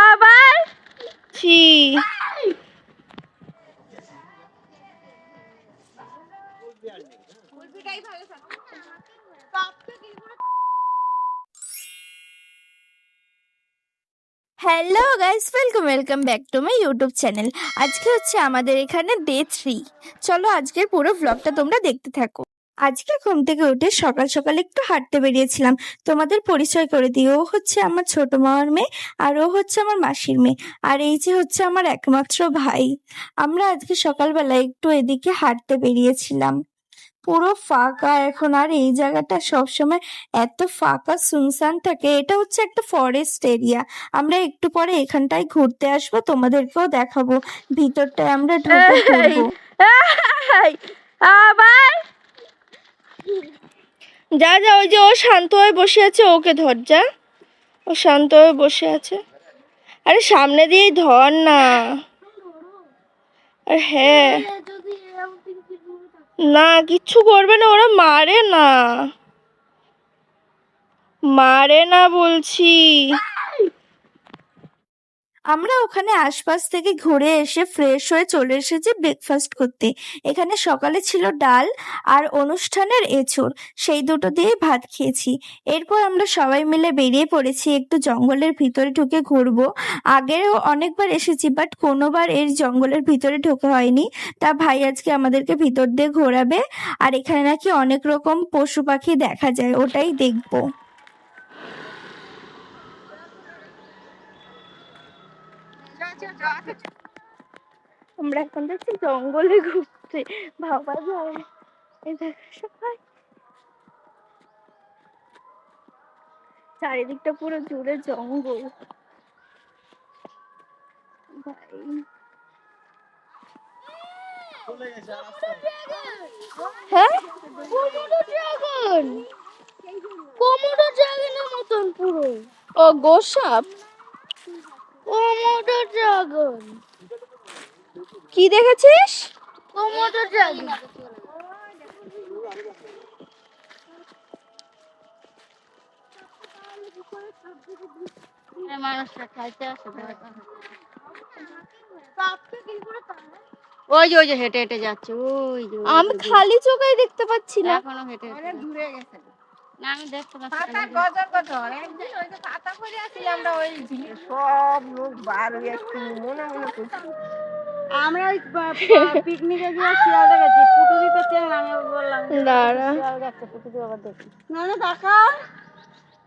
আবার ছি hello guys, welcome back to my YouTube channel. আজকে হচ্ছে আমাদের এখানে ডে 3। চলো আজকের পুরো ব্লগটা তোমরা দেখতে থাকো। আজকে ঘুম থেকে উঠে সকাল সকাল একটু হাঁটতে বেরিয়েছিলাম। তোমাদের পরিচয় করে দিই, ও হচ্ছে আমার ছোট মামার মেয়ে, আর ও হচ্ছে আমার মাসির মেয়ে, আর এই যে হচ্ছে আমার একমাত্র ভাই। আমরা আজকে সকালবেলা একটু এদিকে হাঁটতে বেরিয়েছিলাম। পুরো ফাঁকা এখন, আর এই জায়গাটা সবসময় এত ফাঁকা সুনসান থাকে। এটা হচ্ছে একটা ফরেস্ট এরিয়া। আমরা একটু পরে এখানটায় ঘুরতে আসবো, তোমাদেরকেও দেখাবো। ভিতরটায় আমরা ঢুকে ঘুরবো। আবার যা যা, ওই যে ও শান্ত হয়ে বসে আছে, ওকে ধর। যা, ও শান্ত হয়ে বসে আছে। আরে সামনে দিয়েই ধর না। আর হ্যাঁ, না কিচ্ছু করবে না, ওরা মারে না, মারে না বলছি। আমরা ওখানে আশপাশ থেকে ঘুরে এসে ফ্রেশ হয়ে চলে এসেছি ব্রেকফাস্ট করতে। এখানে সকালে ছিল ডাল আর অনুষ্ঠানের এঁচোড়, সেই দুটো দিয়ে ভাত খেয়েছি। এরপর আমরা সবাই মিলে বেরিয়ে পড়েছি একটু জঙ্গলের ভিতরে ঢুকে ঘুরবো। আগেও অনেকবার এসেছি, বাট কোনোবার এর জঙ্গলের ভিতরে ঢোকা হয়নি। তা ভাই আজকে আমাদেরকে ভিতর দিয়ে ঘোরাবে। আর এখানে নাকি অনেক রকম পশু পাখি দেখা যায়, ওটাই দেখবো। আমরা এখন যাচ্ছি জঙ্গলে ঘুরতে, ভাবা যায়। এই দেখো সবাই, চারিদিকটা পুরো জুড়ে জঙ্গল। হ্যাঁ, কোমোডো ড্রাগনের মতন পুরো। ও গোসাপ, কোমোডো ড্রাগন। কি দেখেছিস? Komodo dragon. মানুষটা খাইতে আসে। ওই যে হেঁটে হেঁটে যাচ্ছে, ওই যে আমি খালি চোখেই দেখতে পাচ্ছি না। এখনো হেঁটে হেঁটে দূরে গেছে। না, আমি দেখতে পাচ্ছি পাতা না। গজর গজর একদিন ওই যে পাতা করে আসি আমরা, ওই সব লোক বার হয়ে একটু মনে মনে করছি। আমরা ওই পিকনিকে গিয়ে শিয়ালদা গেছি, পুটুরি তো চেন। আমি বললাম দাঁড়া, শিয়াল যাচ্ছে, পুটুরি আবার দেখি না না টাকা।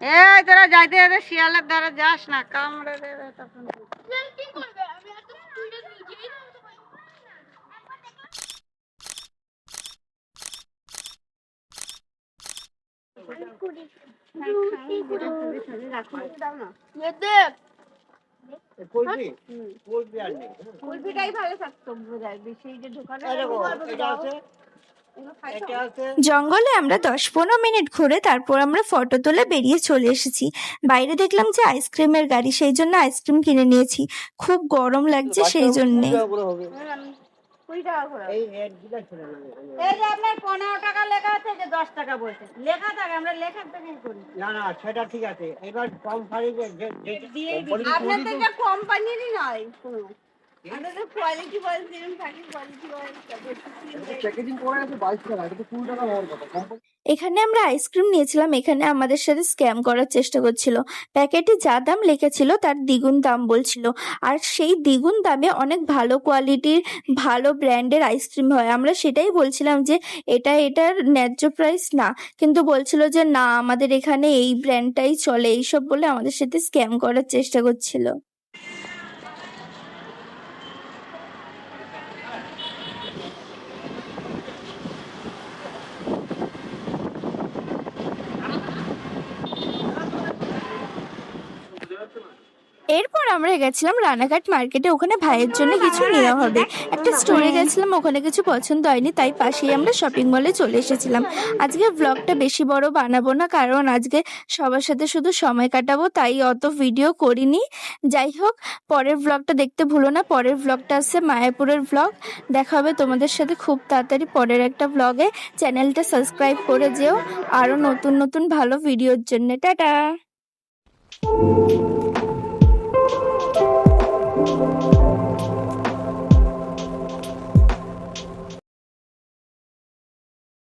এই তোরা যাইতে যাইতে শিয়ালের দ্বারা যাস না, কামড়ে দেবে তখন। কুলপিটাই ভালো থাকতো বোধহয়, বেশি যে ঢোকানো জঙ্গলে আমরা 10-15 মিনিট ঘুরে তারপর আমরা ফটো তুলে বেরিয়ে চলে এসেছি। বাইরে দেখলাম যে আইসক্রিমের গাড়ি, সেই জন্য আইসক্রিম কিনে নিয়েছি। খুব গরম লাগছে সেই জন্যে। 20 টাকা করে। এই যে আপনার 15 টাকা লেখা আছে, যে 10 টাকা বলছে লেখা থাকে, আমরা লেখার থেকে করি না না, সেটা ঠিক আছে। এবার কোম্পানি আপনাদের যে কোম্পানিরই নয় কোনো, আমাদের কোয়ালিটি ওয়াইজ যেরকম থাকে, কোয়ালিটি ওয়াইজ প্যাকেজিং করে আছে 22 টাকা, এটা তো 20 টাকা হওয়ার কথা। কোম্পানি এখানে আমরা আইসক্রিম নিয়েছিলাম, এখানে আমাদের সাথে স্ক্যাম করার চেষ্টা করছিল। প্যাকেটে যা দাম লেখেছিল তার দ্বিগুণ দাম বলছিল, আর সেই দ্বিগুণ দামে অনেক ভালো কোয়ালিটির ভালো ব্র্যান্ডের আইসক্রিম হয়। আমরা সেটাই বলছিলাম যে এটার ন্যায্য প্রাইস না, কিন্তু বলছিল যে না আমাদের এখানে এই ব্র্যান্ডটাই চলে, এইসব বলে আমাদের সাথে স্ক্যাম করার চেষ্টা করছিল। এরপর আমরা গেছিলাম রানাঘাট মার্কেটে, ওখানে ভাইয়ের জন্য কিছু নেওয়া হবে। একটা স্টোরে গেছিলাম, ওখানে কিছু পছন্দ হয়নি, তাই পাশেই আমরা শপিং মলে চলে এসেছিলাম। আজকে ব্লগটা বেশি বড় বানাবো না, কারণ আজকে সবার সাথে শুধু সময় কাটাবো, তাই অত ভিডিও করিনি। যাই হোক, পরের ব্লগটা দেখতে ভুলো না। পরের ব্লগটা আসছে মায়াপুরের ব্লগ। দেখা হবে তোমাদের সাথে খুব তাড়াতাড়ি পরের একটা ব্লগে। চ্যানেলটা সাবস্ক্রাইব করে যেও আরও নতুন নতুন ভালো ভিডিওর জন্য। টাটা।